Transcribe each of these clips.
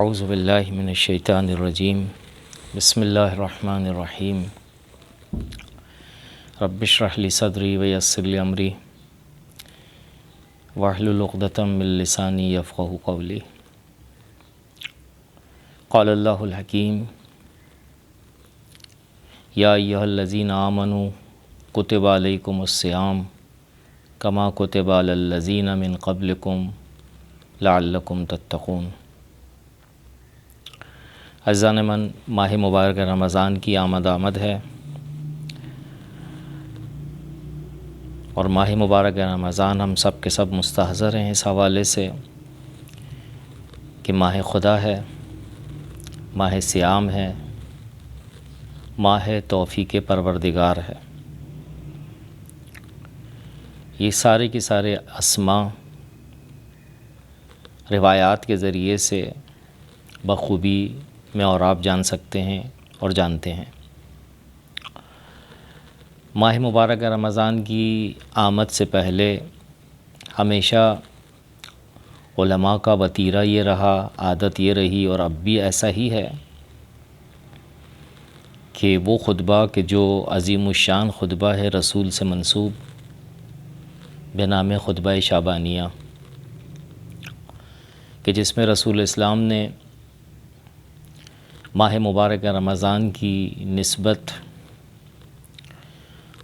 اعوذ باللہ من الشیطان الرجیم بسم اللہ الرحمن الرحیم رب اشرح لی صدری ویسر لی امری واحلل عقدۃ من لسانی یفقہوا قولی۔ قال اللہ الحکیم یا ایھا الذین آمنوا کتب علیکم الصیام کما کتب علی الذین من قبلکم لعلکم تتقون۔ عزیزان من، ماہ مبارک رمضان کی آمد ہے، اور ماہ مبارک رمضان ہم سب کے سب مستحضر ہیں اس حوالے سے کہ ماہ خدا ہے، ماہ صیام ہے، ماہ توفیق پروردگار ہے۔ یہ سارے کے سارے اسماء روایات کے ذریعے سے بخوبی میں اور آپ جان سکتے ہیں اور جانتے ہیں۔ ماہ مبارک رمضان کی آمد سے پہلے ہمیشہ علماء کا وتیرہ یہ رہا، عادت یہ رہی، اور اب بھی ایسا ہی ہے کہ وہ خطبہ کہ جو عظیم الشان خطبہ ہے رسول سے منسوب بنام خطبہ شعبانیہ، کہ جس میں رسول اسلام نے ماہ مبارک رمضان کی نسبت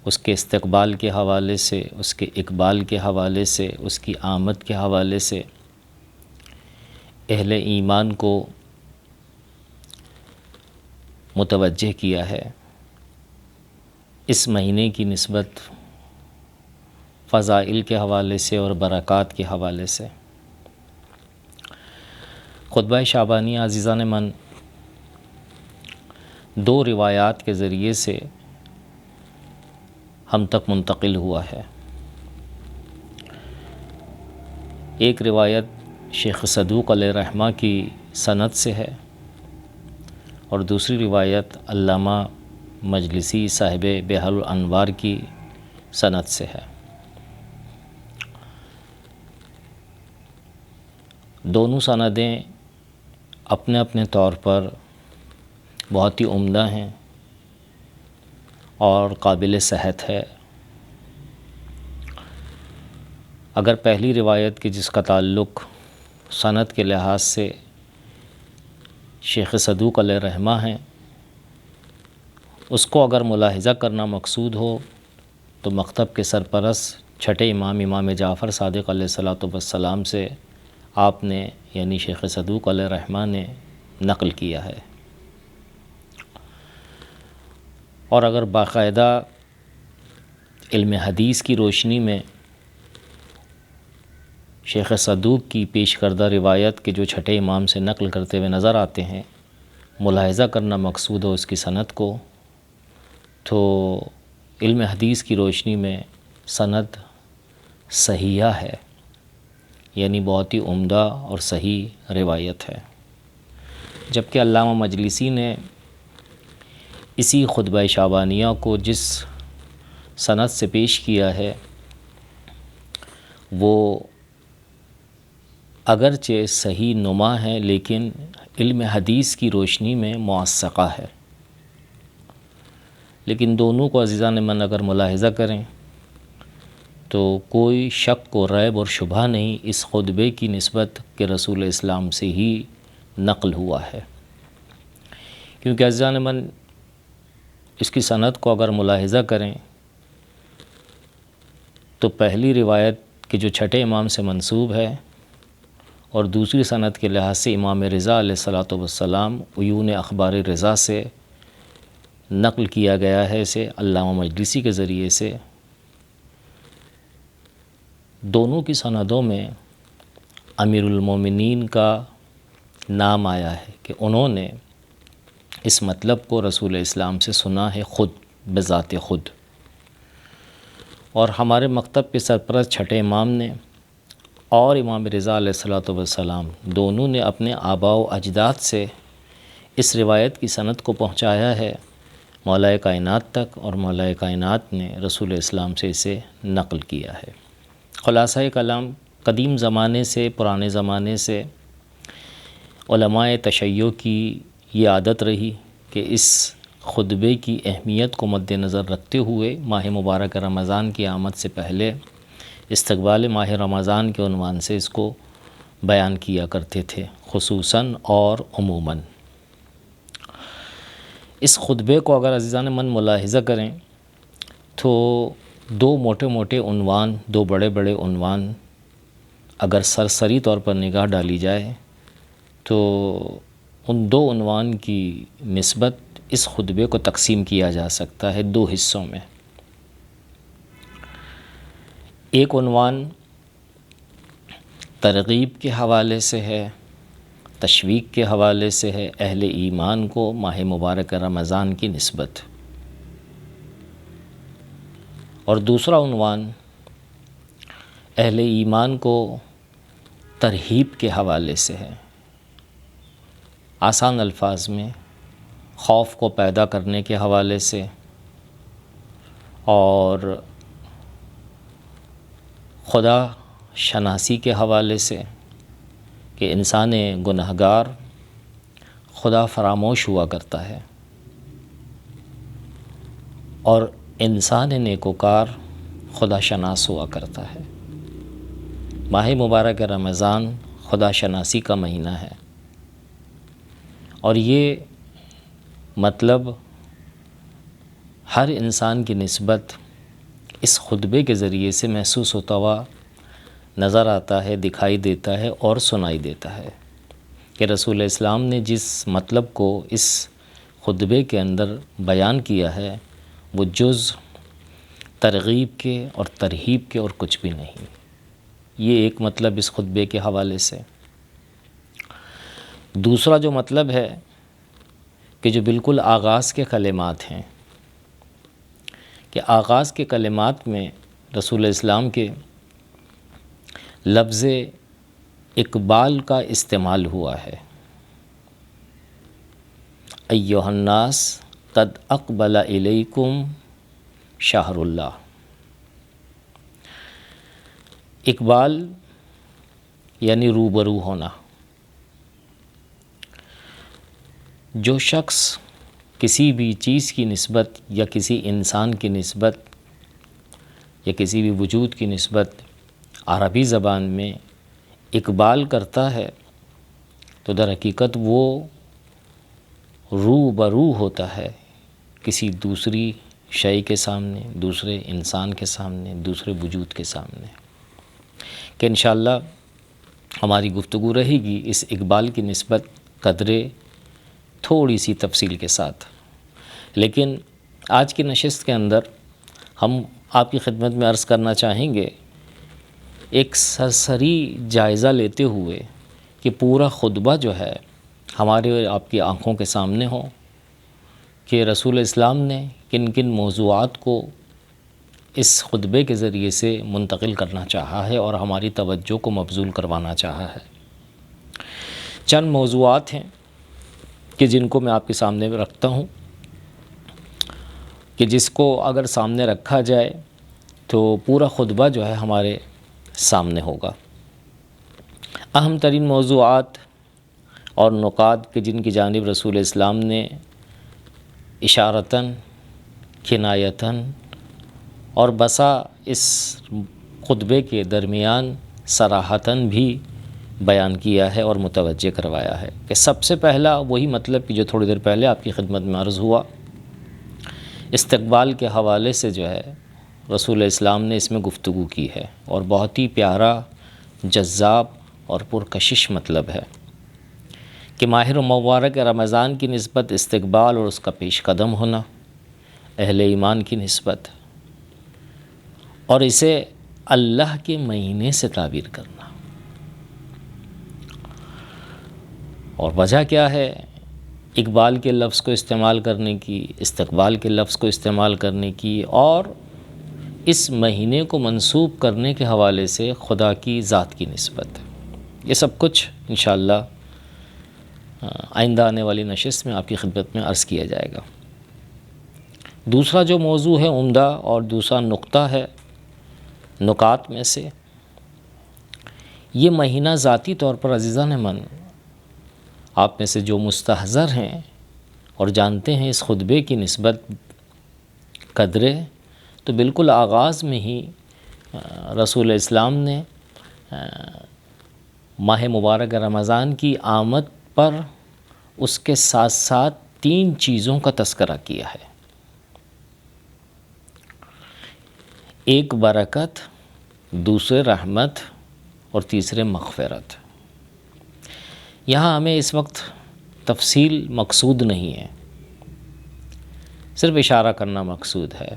اس کے استقبال کے حوالے سے، اس کے اقبال کے حوالے سے، اس کی آمد کے حوالے سے اہل ایمان کو متوجہ کیا ہے۔ اس مہینے کی نسبت فضائل کے حوالے سے اور برکات کے حوالے سے۔ خطبہ شعبانیہ عزیزان من دو روایات کے ذریعے سے ہم تک منتقل ہوا ہے۔ ایک روایت شیخ صدوق علیہ رحمہ کی سند سے ہے، اور دوسری روایت علامہ مجلسی صاحب بحر الانوار کی سند سے ہے۔ دونوں سندیں اپنے اپنے طور پر بہت ہی عمدہ ہیں اور قابل صحت ہے۔ اگر پہلی روایت کی جس کا تعلق سند کے لحاظ سے شیخ صدوق علیہ رحمہ ہیں، اس کو اگر ملاحظہ کرنا مقصود ہو تو مکتب کے سرپرست چھٹے امام جعفر صادق علیہ الصلوۃ والسلام سے آپ نے یعنی شیخ صدوق علیہ رحمہ نے نقل کیا ہے۔ اور اگر باقاعدہ علم حدیث کی روشنی میں شیخ صدوق کی پیش کردہ روایت کے جو چھٹے امام سے نقل کرتے ہوئے نظر آتے ہیں، ملاحظہ کرنا مقصود ہو اس کی سند کو، تو علم حدیث کی روشنی میں سند صحیحہ ہے، یعنی بہت ہی عمدہ اور صحیح روایت ہے۔ جبکہ علامہ مجلسی نے اسی خطبہ شعبانیہ کو جس سند سے پیش کیا ہے وہ اگرچہ صحیح نما ہے، لیکن علم حدیث کی روشنی میں موثقہ ہے۔ لیکن دونوں کو عزیزان من اگر ملاحظہ کریں تو کوئی شک و ریب اور شبہ نہیں اس خطبے کی نسبت کہ رسول اسلام سے ہی نقل ہوا ہے۔ کیونکہ عزیزان من اس کی سند کو اگر ملاحظہ کریں تو پہلی روایت کے جو چھٹے امام سے منسوب ہے، اور دوسری سند کے لحاظ سے امام رضا علیہ الصلوۃ والسلام عیون اخبار رضا سے نقل کیا گیا ہے، اسے علامہ مجلسی کے ذریعے سے۔ دونوں کی سندوں میں امیر المومنین کا نام آیا ہے کہ انہوں نے اس مطلب کو رسول اسلام سے سنا ہے خود بذات خود۔ اور ہمارے مکتب کے سرپرست چھٹے امام نے اور امام رضا علیہ الصلوۃ والسلام دونوں نے اپنے آباء و اجداد سے اس روایت کی سند کو پہنچایا ہے مولا کائنات تک، اور مولا کائنات نے رسول اسلام سے اسے نقل کیا ہے۔ خلاصہ کلام، قدیم زمانے سے، پرانے زمانے سے علماء تشیع کی یہ عادت رہی کہ اس خطبے کی اہمیت کو مد نظر رکھتے ہوئے ماہ مبارک رمضان کی آمد سے پہلے استقبال ماہ رمضان کے عنوان سے اس کو بیان کیا کرتے تھے، خصوصاً اور عموماً۔ اس خطبے کو اگر عزیزان من ملاحظہ کریں تو دو موٹے موٹے عنوان، دو بڑے بڑے عنوان اگر سرسری طور پر نگاہ ڈالی جائے تو ان دو عنوان کی نسبت اس خطبے کو تقسیم کیا جا سکتا ہے دو حصوں میں۔ ایک عنوان ترغیب کے حوالے سے ہے، تشویق کے حوالے سے ہے اہل ایمان کو ماہ مبارک رمضان کی نسبت، اور دوسرا عنوان اہل ایمان کو ترہیب کے حوالے سے ہے، آسان الفاظ میں خوف کو پیدا کرنے کے حوالے سے اور خدا شناسی کے حوالے سے کہ انسان گنہگار خدا فراموش ہوا کرتا ہے اور انسان نیکوکار خدا شناس ہوا کرتا ہے۔ ماہ مبارک رمضان خدا شناسی کا مہینہ ہے، اور یہ مطلب ہر انسان کی نسبت اس خطبے کے ذریعے سے محسوس ہوتا ہوا نظر آتا ہے، دکھائی دیتا ہے اور سنائی دیتا ہے کہ رسول اسلام نے جس مطلب کو اس خطبے کے اندر بیان کیا ہے وہ جز ترغیب کے اور ترہیب کے اور کچھ بھی نہیں۔ یہ ایک مطلب اس خطبے کے حوالے سے۔ دوسرا جو مطلب ہے کہ جو بالکل آغاز کے کلمات ہیں، کہ آغاز کے کلمات میں رسول اسلام کے لفظ اقبال کا استعمال ہوا ہے۔ ایھا الناس قد اقبل الیکم شہر اللہ۔ اقبال یعنی روبرو ہونا۔ جو شخص کسی بھی چیز کی نسبت یا کسی انسان کی نسبت یا کسی بھی وجود کی نسبت عربی زبان میں اقبال کرتا ہے تو در حقیقت وہ روبرو ہوتا ہے کسی دوسری شے کے سامنے، دوسرے انسان کے سامنے، دوسرے وجود کے سامنے۔ کہ انشاءاللہ ہماری گفتگو رہے گی اس اقبال کی نسبت قدرے تھوڑی سی تفصیل کے ساتھ، لیکن آج کی نشست کے اندر ہم آپ کی خدمت میں عرض کرنا چاہیں گے ایک سرسری جائزہ لیتے ہوئے کہ پورا خطبہ جو ہے ہمارے اور آپ کی آنکھوں کے سامنے ہو کہ رسول اسلام نے کن کن موضوعات کو اس خطبے کے ذریعے سے منتقل کرنا چاہا ہے اور ہماری توجہ کو مبذول کروانا چاہا ہے۔ چند موضوعات ہیں کہ جن کو میں آپ کے سامنے رکھتا ہوں کہ جس کو اگر سامنے رکھا جائے تو پورا خطبہ جو ہے ہمارے سامنے ہوگا۔ اہم ترین موضوعات اور نکات کہ جن کی جانب رسول اسلام نے اشارتاً، کنایتاً اور بسا اس خطبے کے درمیان صراحتاً بھی بیان کیا ہے اور متوجہ کروایا ہے کہ سب سے پہلا وہی مطلب کہ جو تھوڑی دیر پہلے آپ کی خدمت میں عرض ہوا، استقبال کے حوالے سے جو ہے رسول اسلام نے اس میں گفتگو کی ہے اور بہت ہی پیارا، جذاب اور پرکشش مطلب ہے کہ ماہ مبارک رمضان کی نسبت استقبال اور اس کا پیش قدم ہونا، اہل ایمان کی نسبت، اور اسے اللہ کے مہینے سے تعبیر کرنا۔ اور وجہ کیا ہے اقبال کے لفظ کو استعمال کرنے کی، استقبال کے لفظ کو استعمال کرنے کی، اور اس مہینے کو منسوب کرنے کے حوالے سے خدا کی ذات کی نسبت؟ یہ سب کچھ انشاءاللہ آئندہ آنے والی نشست میں آپ کی خدمت میں عرض کیا جائے گا۔ دوسرا جو موضوع ہے عمدہ اور دوسرا نقطہ ہے نکات میں سے، یہ مہینہ ذاتی طور پر عزیزان من آپ میں سے جو مستحضر ہیں اور جانتے ہیں اس خطبے کی نسبت قدرے، تو بالکل آغاز میں ہی رسول اسلام نے ماہ مبارک رمضان کی آمد پر اس کے ساتھ ساتھ 3 چیزوں کا تذکرہ کیا ہے۔ ایک برکت، دوسرے رحمت اور تیسرے مغفرت۔ یہاں ہمیں اس وقت تفصیل مقصود نہیں ہے، صرف اشارہ کرنا مقصود ہے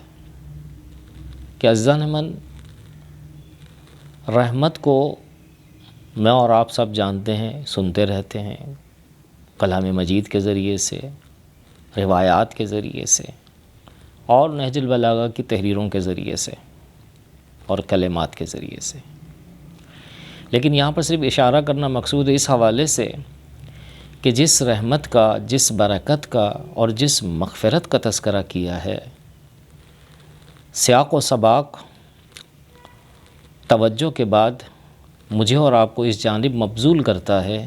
کہ عزیزان من، رحمت کو میں اور آپ سب جانتے ہیں، سنتے رہتے ہیں، کلام مجید کے ذریعے سے، روایات کے ذریعے سے، اور نہج البلاغہ کی تحریروں کے ذریعے سے اور کلمات کے ذریعے سے۔ لیکن یہاں پر صرف اشارہ کرنا مقصود ہے اس حوالے سے کہ جس رحمت کا، جس برکت کا اور جس مغفرت کا تذکرہ کیا ہے، سیاق و سباق توجہ کے بعد مجھے اور آپ کو اس جانب مبذول کرتا ہے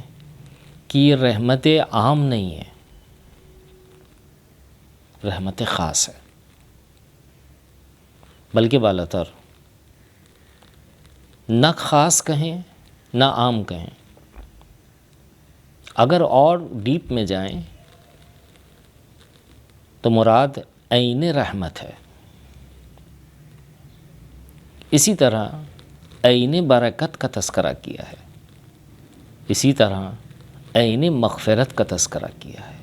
کہ یہ رحمت عام نہیں ہے، رحمت خاص ہے، بلکہ بالاتر نہ خاص کہیں نہ عام کہیں۔ اگر اور ڈیپ میں جائیں تو مراد عین رحمت ہے۔ اسی طرح عین برکت کا تذکرہ کیا ہے، اسی طرح عین مغفرت کا تذکرہ کیا ہے۔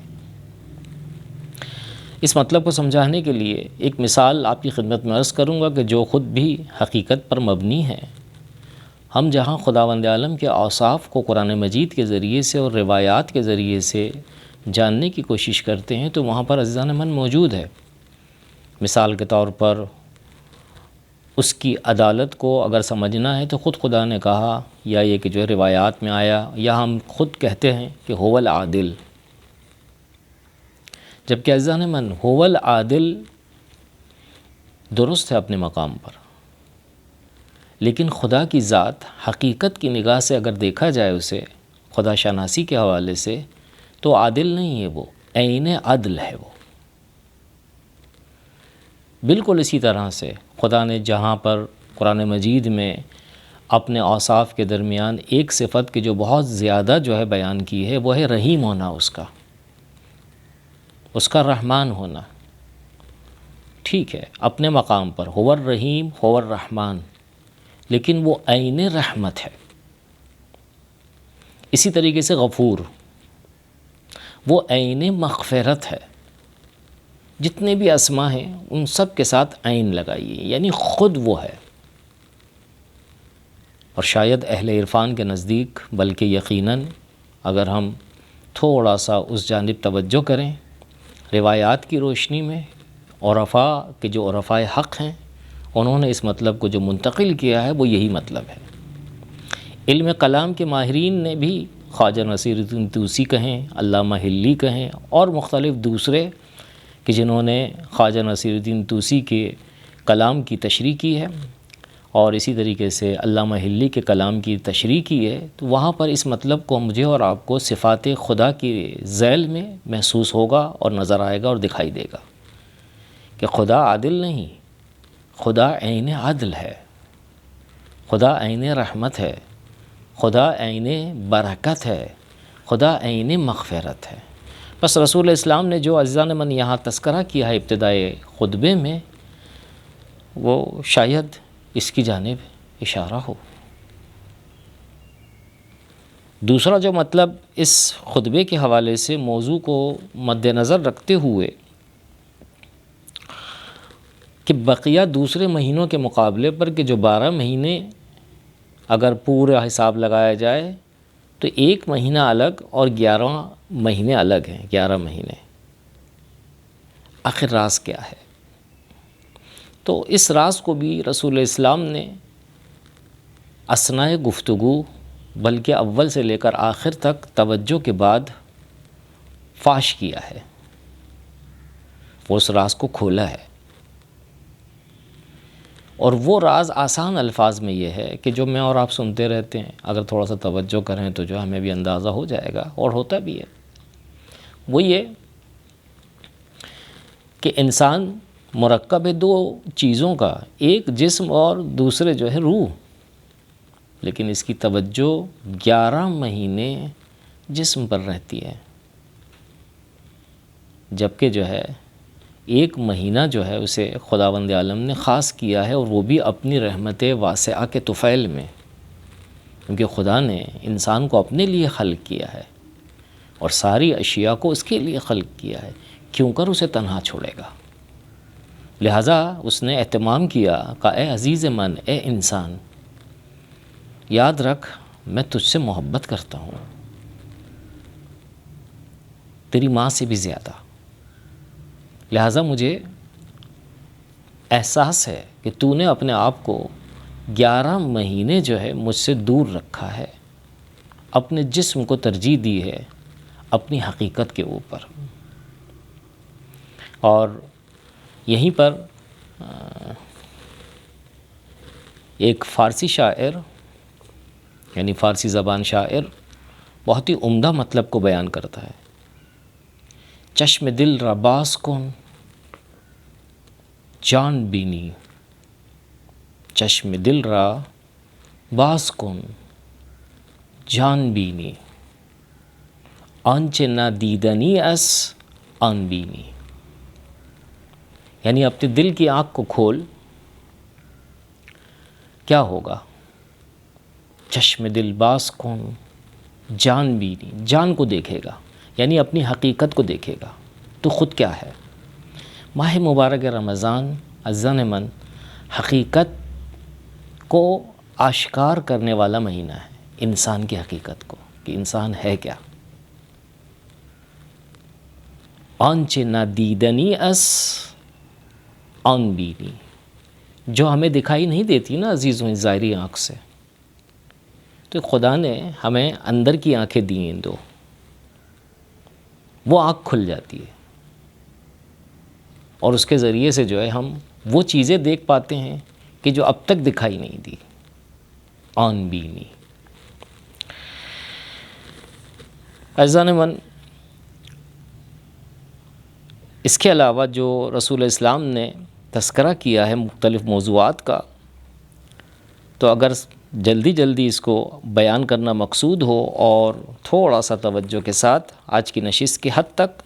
اس مطلب کو سمجھانے کے لیے ایک مثال آپ کی خدمت میں عرض کروں گا کہ جو خود بھی حقیقت پر مبنی ہے۔ ہم جہاں خداوند عالم کے اوصاف کو قرآن مجید کے ذریعے سے اور روایات کے ذریعے سے جاننے کی کوشش کرتے ہیں تو وہاں پر عزیزان من موجود ہے۔ مثال کے طور پر اس کی عدالت کو اگر سمجھنا ہے تو خود خدا نے کہا، یا یہ کہ جو روایات میں آیا، یا ہم خود کہتے ہیں کہ هو العادل، جبکہ عزیزان من هو العادل درست ہے اپنے مقام پر، لیکن خدا کی ذات حقیقت کی نگاہ سے اگر دیکھا جائے اسے خدا شناسی کے حوالے سے تو عادل نہیں ہے، وہ عین عدل ہے۔ وہ بالکل اسی طرح سے خدا نے جہاں پر قرآن مجید میں اپنے اوصاف کے درمیان ایک صفت کی جو بہت زیادہ جو ہے بیان کی ہے، وہ ہے رحیم ہونا، اس کا رحمان ہونا۔ ٹھیک ہے، اپنے مقام پر هو الرحیم هو الرحمن، لیکن وہ عین رحمت ہے۔ اسی طریقے سے غفور، وہ عین مغفرت ہے۔ جتنے بھی اسما ہیں ان سب کے ساتھ عین لگائیے، یعنی خود وہ ہے۔ اور شاید اہل عرفان کے نزدیک، بلکہ یقیناً اگر ہم تھوڑا سا اس جانب توجہ کریں روایات کی روشنی میں، عرفاء کے جو عرفاء حق ہیں انہوں نے اس مطلب کو جو منتقل کیا ہے وہ یہی مطلب ہے۔ علم کلام کے ماہرین نے بھی، خواجہ نصیر الدین طوسی کہیں، علامہ حلی کہیں، اور مختلف دوسرے کہ جنہوں نے خواجہ نصیر الدین طوسی کے کلام کی تشریح کی ہے اور اسی طریقے سے علامہ حلی کے کلام کی تشریح کی ہے، تو وہاں پر اس مطلب کو مجھے اور آپ کو صفات خدا کی ذیل میں محسوس ہوگا اور نظر آئے گا اور دکھائی دے گا کہ خدا عادل نہیں، خدا عین عدل ہے، خدا عین رحمت ہے، خدا عین برکت ہے، خدا عین مغفرت ہے۔ بس رسول اسلام نے جو عزیزان من یہاں تذکرہ کیا ہے ابتدائے خطبے میں، وہ شاید اس کی جانب اشارہ ہو۔ دوسرا جو مطلب اس خطبے کے حوالے سے موضوع کو مد نظر رکھتے ہوئے کہ بقیہ دوسرے مہینوں کے مقابلے پر کہ جو 12 مہینے اگر پورا حساب لگایا جائے تو ایک مہینہ الگ اور 11 مہینے الگ ہیں، 11 مہینے۔ آخر راز کیا ہے؟ تو اس راز کو بھی رسول اسلام نے اثناء گفتگو، بلکہ اول سے لے کر آخر تک توجہ کے بعد فاش کیا ہے، وہ اس راز کو کھولا ہے۔ اور وہ راز آسان الفاظ میں یہ ہے کہ جو میں اور آپ سنتے رہتے ہیں، اگر تھوڑا سا توجہ کریں تو جو ہمیں بھی اندازہ ہو جائے گا، اور ہوتا بھی ہے وہ یہ کہ انسان مرکب ہے دو چیزوں کا، ایک جسم اور دوسرے جو ہے روح، لیکن اس کی توجہ 11 مہینے جسم پر رہتی ہے، جبکہ جو ہے ایک مہینہ جو ہے اسے خداوند عالم نے خاص کیا ہے، اور وہ بھی اپنی رحمت واسعہ کے طفیل میں، کیونکہ خدا نے انسان کو اپنے لیے خلق کیا ہے اور ساری اشیاء کو اس کے لیے خلق کیا ہے، کیوں کر اسے تنہا چھوڑے گا؟ لہٰذا اس نے اہتمام کیا کہ اے عزیز من، اے انسان، یاد رکھ میں تجھ سے محبت کرتا ہوں، تیری ماں سے بھی زیادہ، لہٰذا مجھے احساس ہے کہ تو نے اپنے آپ کو 11 مہینے جو ہے مجھ سے دور رکھا ہے، اپنے جسم کو ترجیح دی ہے اپنی حقیقت کے اوپر۔ اور یہیں پر ایک فارسی شاعر، یعنی فارسی زبان شاعر، بہت ہی عمدہ مطلب کو بیان کرتا ہے۔ چشم دل را باز کن جان بینی، چشم دل را باز کن جان بینی، آنچه ندیدنی است آن بینی، یعنی اپنے دل کی آنکھ کو کھول، کیا ہوگا؟ چشم دل باز کن جان بینی، جان کو دیکھے گا، یعنی اپنی حقیقت کو دیکھے گا تو خود کیا ہے۔ ماہ مبارک رمضان عزیزان من حقیقت کو آشکار کرنے والا مہینہ ہے، انسان کی حقیقت کو کہ انسان ہے کیا۔ آنچه ندیدنی است آن بینی، جو ہمیں دکھائی نہیں دیتی نا عزیزوں ظاہری آنکھ سے، تو خدا نے ہمیں اندر کی آنکھیں دی ہیں دو، وہ آنکھ کھل جاتی ہے اور اس کے ذریعے سے جو ہے ہم وہ چیزیں دیکھ پاتے ہیں کہ جو اب تک دکھائی نہیں دی، آن بینی۔ عزیزان من، اس کے علاوہ جو رسول اسلام نے تذکرہ کیا ہے مختلف موضوعات کا، تو اگر جلدی اس کو بیان کرنا مقصود ہو اور تھوڑا سا توجہ کے ساتھ آج کی نشست کی حد تک،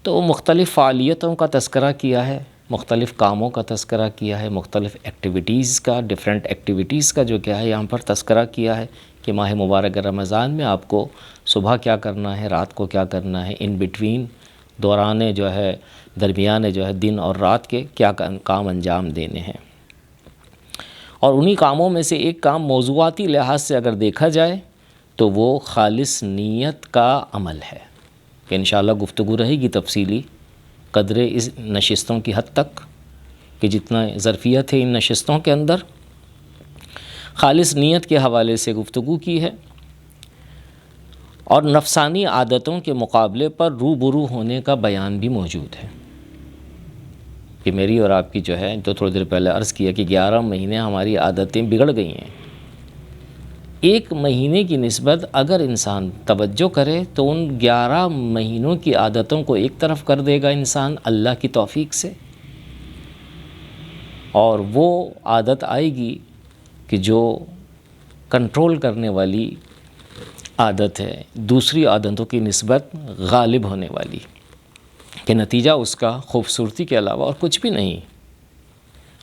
تو وہ مختلف فعالیتوں کا تذکرہ کیا ہے، مختلف کاموں کا تذکرہ کیا ہے، مختلف ایکٹیویٹیز کا، ڈیفرنٹ ایکٹیویٹیز کا جو کیا ہے یہاں پر تذکرہ کیا ہے کہ ماہ مبارک رمضان میں آپ کو صبح کیا کرنا ہے، رات کو کیا کرنا ہے، ان بٹوین دورانے جو ہے درمیانے جو ہے دن اور رات کے کیا کام انجام دینے ہیں۔ اور انہی کاموں میں سے ایک کام موضوعاتی لحاظ سے اگر دیکھا جائے تو وہ خالص نیت کا عمل ہے، کہ انشاءاللہ گفتگو رہے گی تفصیلی قدر اس نشستوں کی حد تک کہ جتنا ظرفیت ہے ان نشستوں کے اندر، خالص نیت کے حوالے سے گفتگو کی ہے، اور نفسانی عادتوں کے مقابلے پر روبرو ہونے کا بیان بھی موجود ہے کہ میری اور آپ کی جو ہے تو تھوڑی دیر پہلے عرض کیا کہ 11 مہینے ہماری عادتیں بگڑ گئی ہیں، ایک مہینے کی نسبت اگر انسان توجہ کرے تو ان 11 مہینوں کی عادتوں کو ایک طرف کر دے گا انسان اللہ کی توفیق سے، اور وہ عادت آئے گی کہ جو کنٹرول کرنے والی عادت ہے، دوسری عادتوں کی نسبت غالب ہونے والی، کہ نتیجہ اس کا خوبصورتی کے علاوہ اور کچھ بھی نہیں۔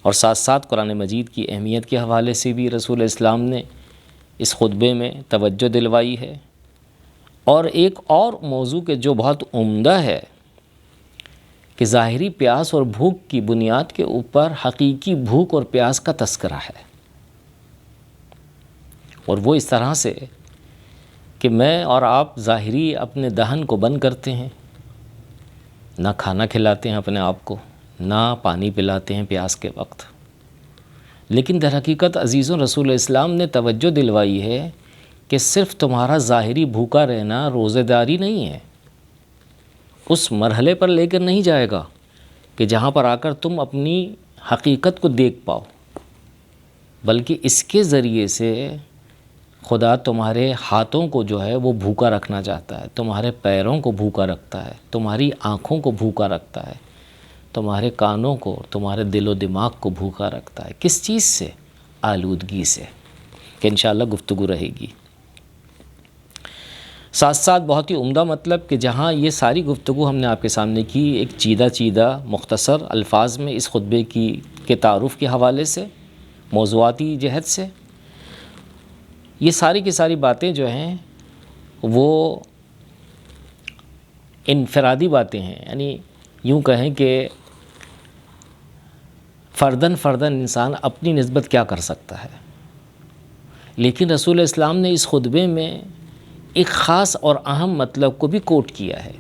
اور ساتھ ساتھ قرآن مجید کی اہمیت کے حوالے سے بھی رسول اسلام نے اس خطبے میں توجہ دلوائی ہے، اور ایک اور موضوع کے جو بہت عمدہ ہے کہ ظاہری پیاس اور بھوک کی بنیاد کے اوپر حقیقی بھوک اور پیاس کا تذکرہ ہے، اور وہ اس طرح سے کہ میں اور آپ ظاہری اپنے دہن کو بند کرتے ہیں، نہ کھانا کھلاتے ہیں اپنے آپ کو، نہ پانی پلاتے ہیں پیاس کے وقت، لیکن در حقیقت عزیزوں رسول اسلام نے توجہ دلوائی ہے کہ صرف تمہارا ظاہری بھوکا رہنا روزہ داری نہیں ہے، اس مرحلے پر لے کر نہیں جائے گا کہ جہاں پر آ کر تم اپنی حقیقت کو دیکھ پاؤ، بلکہ اس کے ذریعے سے خدا تمہارے ہاتھوں کو جو ہے وہ بھوکا رکھنا چاہتا ہے، تمہارے پیروں کو بھوکا رکھتا ہے، تمہاری آنکھوں کو بھوکا رکھتا ہے، تمہارے کانوں کو، تمہارے دل و دماغ کو بھوکا رکھتا ہے۔ کس چیز سے؟ آلودگی سے، کہ انشاءاللہ گفتگو رہے گی۔ ساتھ ساتھ بہت ہی عمدہ مطلب کہ جہاں یہ ساری گفتگو ہم نے آپ کے سامنے کی ایک چیدہ مختصر الفاظ میں اس خطبے کے تعارف کے حوالے سے، موضوعاتی جہت سے، یہ ساری کی ساری باتیں جو ہیں وہ انفرادی باتیں ہیں، یعنی یوں کہیں کہ فرداً انسان اپنی نسبت کیا کر سکتا ہے، لیکن رسول اسلام نے اس خطبے میں ایک خاص اور اہم مطلب کو بھی کوٹ کیا ہے،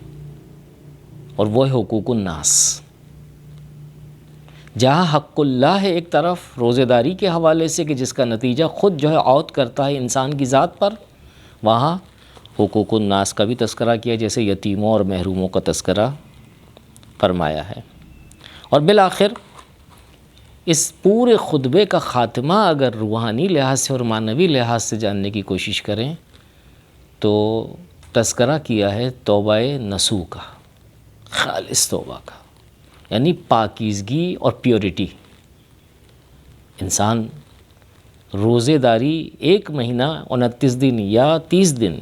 اور وہ ہے حقوق الناس۔ جہاں حق اللہ ہے ایک طرف روزہ داری کے حوالے سے کہ جس کا نتیجہ خود جو ہے عود کرتا ہے انسان کی ذات پر، وہاں حقوق الناس کا بھی تذکرہ کیا، جیسے یتیموں اور محروموں کا تذکرہ فرمایا ہے۔ اور بالآخر اس پورے خطبے کا خاتمہ اگر روحانی لحاظ سے اور معنوی لحاظ سے جاننے کی کوشش کریں تو تذکرہ کیا ہے توبہ نصوح کا، خالص توبہ کا، یعنی پاکیزگی اور پیورٹی۔ انسان روزے داری 1 مہینہ 29 دن یا 30 دن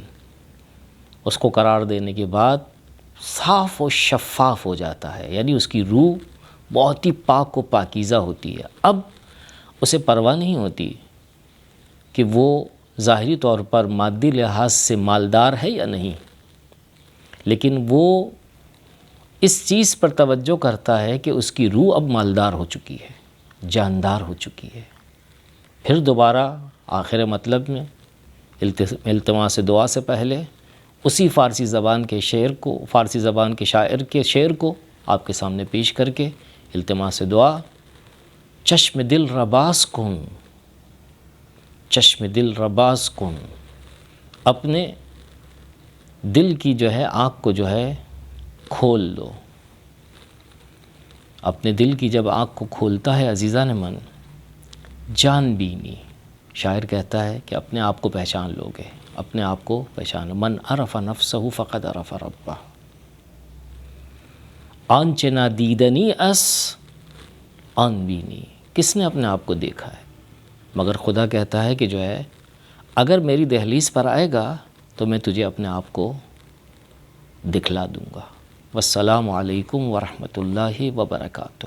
اس کو قرار دینے کے بعد صاف و شفاف ہو جاتا ہے، یعنی اس کی روح بہت ہی پاک و پاکیزہ ہوتی ہے۔ اب اسے پرواہ نہیں ہوتی کہ وہ ظاہری طور پر مادی لحاظ سے مالدار ہے یا نہیں، لیکن وہ اس چیز پر توجہ کرتا ہے کہ اس کی روح اب مالدار ہو چکی ہے، جاندار ہو چکی ہے۔ پھر دوبارہ آخر مطلب میں التماس دعا سے پہلے اسی فارسی زبان کے شاعر کے شعر کو آپ کے سامنے پیش کر کے التماس دعا، چشم دل رباس کن، چشم دل رباس کن، اپنے دل کی جو ہے آنکھ کو جو ہے کھول لو۔ اپنے دل کی جب آنکھ کو کھولتا ہے عزیزان من، جان بینی، شاعر کہتا ہے کہ اپنے آپ کو پہچان لو گے، اپنے آپ کو پہچانو۔ من عرف نفسہ فقد عرف ربہ، آنچ نہ دیدنی اس آن بینی، کس نے اپنے آپ کو دیکھا ہے؟ مگر خدا کہتا ہے کہ جو ہے اگر میری دہلیز پر آئے گا تو میں تجھے اپنے آپ کو دکھلا دوں گا۔ والسلام علیکم ورحمۃ اللہ وبرکاتہ۔